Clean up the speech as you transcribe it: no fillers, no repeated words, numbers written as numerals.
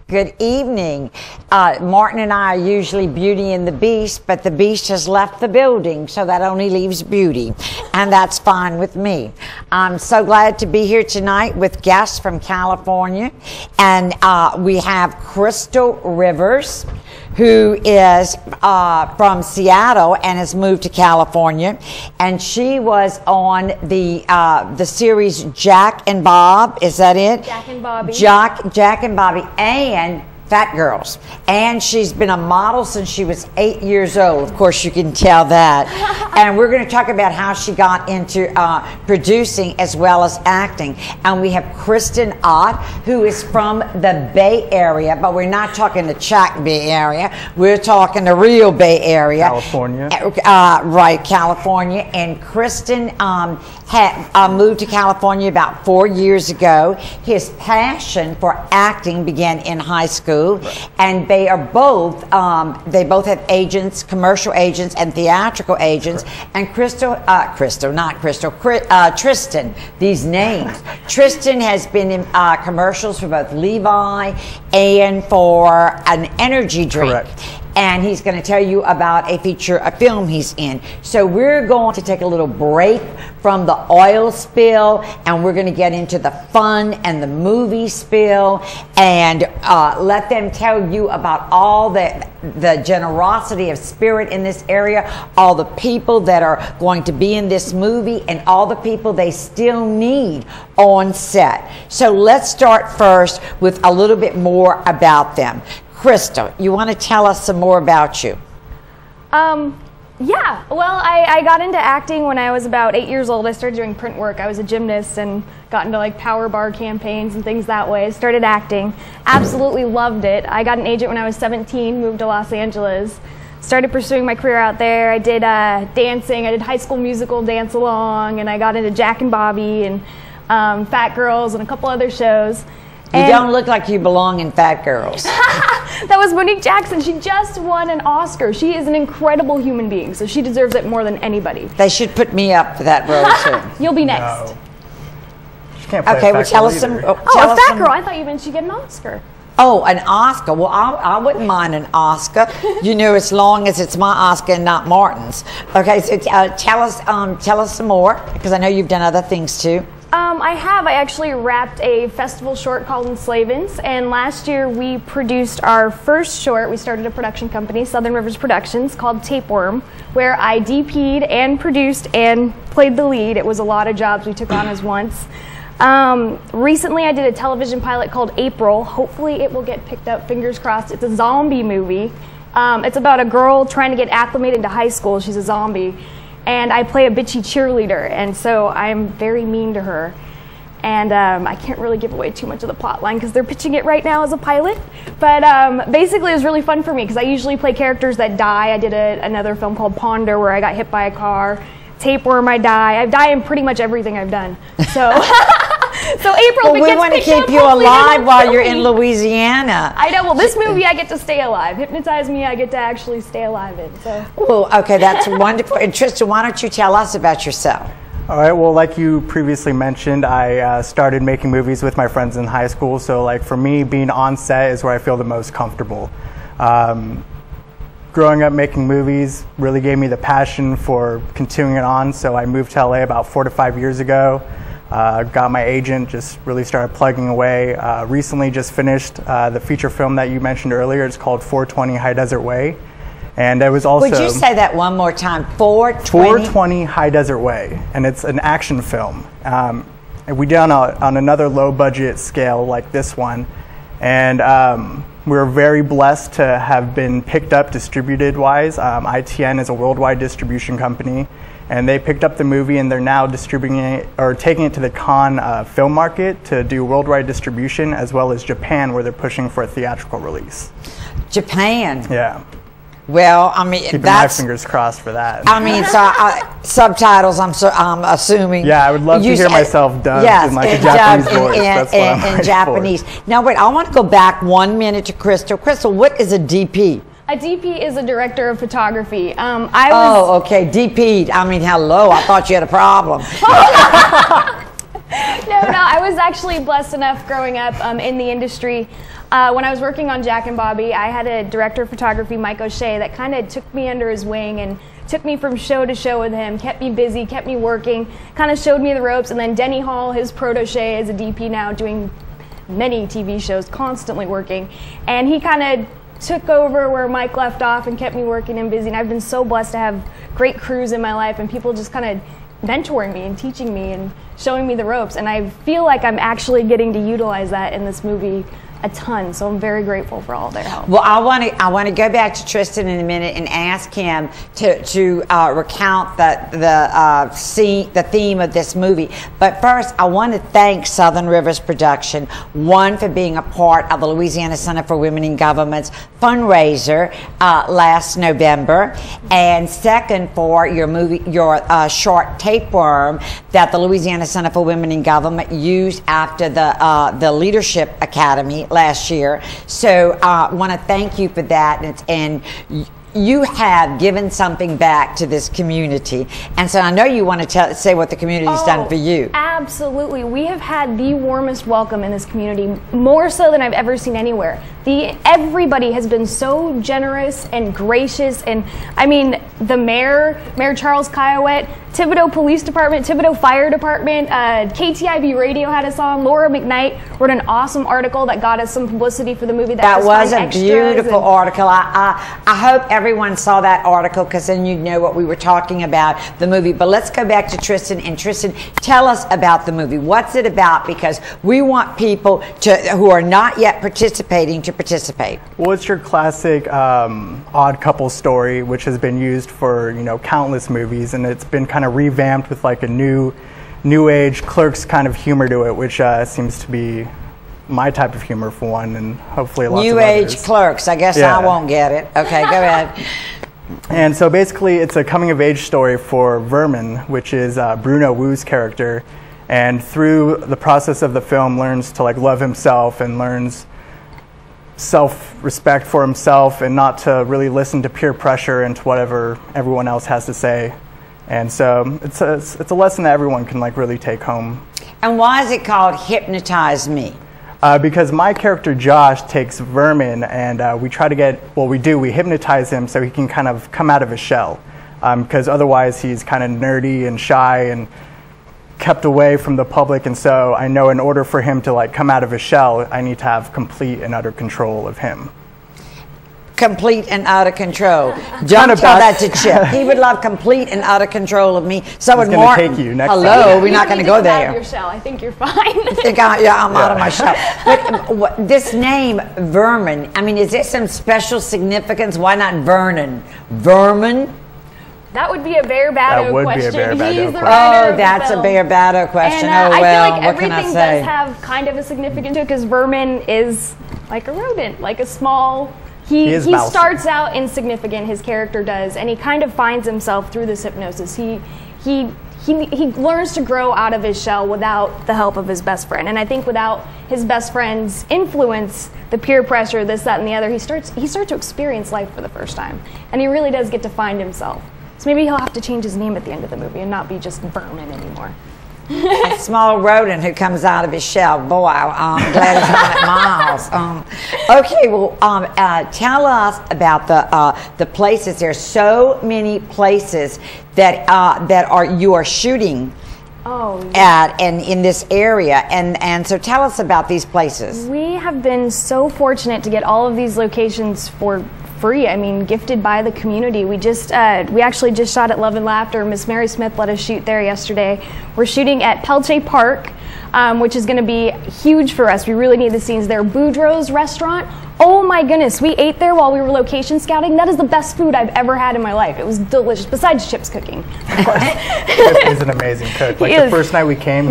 Good evening. Martin and I are usually Beauty and the Beast, but the Beast has left the building, so that only leaves Beauty, and that's fine with me. I'm so glad to be here tonight with guests from California, and we have Crystal Rivers, who is from Seattle and has moved to California, and she was on the series Jack and Bob. Is that it? Jack and Bobby. Jack and Bobby, and Fat Girls. And she's been a model since she was 8 years old. Of course, you can tell that. And we're going to talk about how she got into producing as well as acting. And we have Kristen Ott, who is from the Bay Area, but we're not talking the Chac Bay Area. We're talking the real Bay Area. California. Right, California. And Kristen had moved to California about 4 years ago. His passion for acting began in high school. Right. And they are both, they both have agents, commercial agents and theatrical agents. Correct. And Tristan, these names. Tristan has been in commercials for both Levi and for an energy drink. Correct. And he's going to tell you about a film he's in. So we're going to take a little break from the oil spill, and we're going to get into the fun and the movie spill, and let them tell you about all the generosity of spirit in this area, all the people that are going to be in this movie, and all the people they still need on set. So let's start first with a little bit more about them. Crystal, you want to tell us some more about you? Yeah, well, I got into acting when I was about 8 years old. I started doing print work. I was a gymnast and got into like power bar campaigns and things that way. I started acting, absolutely loved it. I got an agent when I was 17, moved to Los Angeles, started pursuing my career out there. I did dancing, I did High School Musical dance along, and I got into Jack and Bobby and Fat Girls and a couple other shows. You don't look like you belong in Fat Girls. That was Monique Jackson. She just won an Oscar. She is an incredible human being, so she deserves it more than anybody. They should put me up for that role soon. You'll be next. No. She can't play okay, well, tell us either. some. A Fat Girl. I thought you meant she'd get an Oscar. Oh, an Oscar. Well, I wouldn't mind an Oscar, you know, as long as it's my Oscar and not Martin's. Okay, so tell us some more, because I know you've done other things too. I actually wrapped a festival short called Enslavance, and last year we produced our first short. We started a production company, Southern Rivers Productions, called Tapeworm, where I DP'd and produced and played the lead. It was a lot of jobs we took on as once. Recently I did a television pilot called April. Hopefully it will get picked up, fingers crossed. It's a zombie movie. It's about a girl trying to get acclimated to high school. She's a zombie. And I play a bitchy cheerleader, and so I'm very mean to her. And I can't really give away too much of the plot line because they're pitching it right now as a pilot. But basically it was really fun for me because I usually play characters that die. I did another film called Ponder where I got hit by a car. Tapeworm, I die in pretty much everything I've done. So, so April, well, we want to keep you alive while you're in Louisiana. I know. Well, this movie I get to stay alive. Hypnotize Me, I get to actually stay alive in. So. Well, okay, that's wonderful. And Tristan, why don't you tell us about yourself? All right, well, like you previously mentioned, I started making movies with my friends in high school. So, like, for me, being on set is where I feel the most comfortable. Growing up making movies really gave me the passion for continuing it on. So I moved to LA about 4 to 5 years ago. Got my agent, just really started plugging away. Recently just finished the feature film that you mentioned earlier. It's called 420 High Desert Way. And it was also... Would you say that one more time? 420 High Desert Way. And it's an action film. And we did on another low budget scale like this one. And we're very blessed to have been picked up distributed-wise. ITN is a worldwide distribution company, and they picked up the movie and they're now distributing it, or taking it to the Cannes film market to do worldwide distribution, as well as Japan, where they're pushing for a theatrical release. Japan? Yeah. Well, I mean, keeping my fingers crossed for that. I mean, so subtitles. I'm assuming. Yeah, I would love to hear myself dubbed in like a Japanese voice. That's what I'm in Japanese. Now, wait. I want to go back 1 minute to Crystal. Crystal, what is a DP? A DP is a director of photography. Oh, okay, DP'd. I mean, hello. I thought you had a problem. No, No, I was actually blessed enough growing up in the industry. When I was working on Jack and Bobby, I had a director of photography, Mike O'Shea, that kind of took me under his wing and took me from show to show with him, kept me busy, kept me working, kind of showed me the ropes. And then Denny Hall, his protege, is a DP now, doing many TV shows, constantly working. And he kind of took over where Mike left off and kept me working and busy. And I've been so blessed to have great crews in my life and people just kind of mentoring me and teaching me and showing me the ropes. And I feel like I'm actually getting to utilize that in this movie a ton, so I'm very grateful for all their help. Well, I want to go back to Tristan in a minute and ask him to recount the theme of this movie. But first, I want to thank Southern Rivers Production, one, for being a part of the Louisiana Center for Women in Government's fundraiser last November, and second, for your short tapeworm that the Louisiana Center for Women in Government used after the Leadership Academy last year. So I want to thank you for that, and you have given something back to this community, and so I know you want to say what the community's done for you. Absolutely. We have had the warmest welcome in this community, more so than I've ever seen anywhere. Everybody has been so generous and gracious, and I mean, the Mayor Charles Kiowa, Thibodaux Police Department, Thibodaux Fire Department, KTIV Radio had us on. Laura McKnight wrote an awesome article that got us some publicity for the movie. That was a beautiful article. I hope everyone saw that article, because then you'd know what we were talking about, the movie. But let's go back to Tristan. And Tristan, tell us about the movie. What's it about? Because we want people who are not yet participating to participate. Well, it's your classic odd couple story, which has been used for countless movies, and it's been kind of revamped with like a new age Clerks kind of humor to it, which seems to be my type of humor for one, and hopefully lots of others. New age Clerks. I guess I won't get it. Okay, go ahead. And so basically, it's a coming of age story for Vermin, which is Bruno Wu's character, and through the process of the film, learns to like love himself and learns self-respect for himself and not to really listen to peer pressure and to whatever everyone else has to say. And so it's a lesson that everyone can like really take home. And why is it called Hypnotize Me? Because my character Josh takes Vermin, and we try to we hypnotize him so he can kind of come out of his shell. Because otherwise he's kind of nerdy and shy and kept away from the public, and so I know in order for him to like come out of his shell, I need to have complete and utter control of him. Complete and utter control. Don't tell that to Chip. He would love complete and utter control of me. So would Martin. Take you next Hello, time. we're not going to go there. Out of your shell. I think you're fine. I'm out of my shell. But this name, Vermin, I mean, is there some special significance? Why not Vernon? Vermin? That would be a Bear Batto question. That's a Bear Batto question. And, I feel like what can I say? Everything does have kind of a significance to it, because Vermin is like a rodent, like a small... He starts out insignificant, his character does, and he kind of finds himself through this hypnosis. He learns to grow out of his shell without the help of his best friend. And I think without his best friend's influence, the peer pressure, this, that, and the other, he starts to experience life for the first time. And he really does get to find himself. So maybe he'll have to change his name at the end of the movie and not be just Vermin anymore. A small rodent who comes out of his shell. Boy, I'm glad it's not at my house. Okay, well, tell us about the places. There's so many places that you are shooting at and in this area, and so tell us about these places. We have been so fortunate to get all of these locations for free. I mean, gifted by the community. We actually just shot at Love and Laughter. Miss Mary Smith let us shoot there yesterday. We're shooting at Pelche Park, which is going to be huge for us. We really need the scenes there. Boudreaux's restaurant. Oh my goodness, we ate there while we were location scouting. That is the best food I've ever had in my life. It was delicious, besides Chip's cooking, of course. Chip is an amazing cook. Like the first night we came,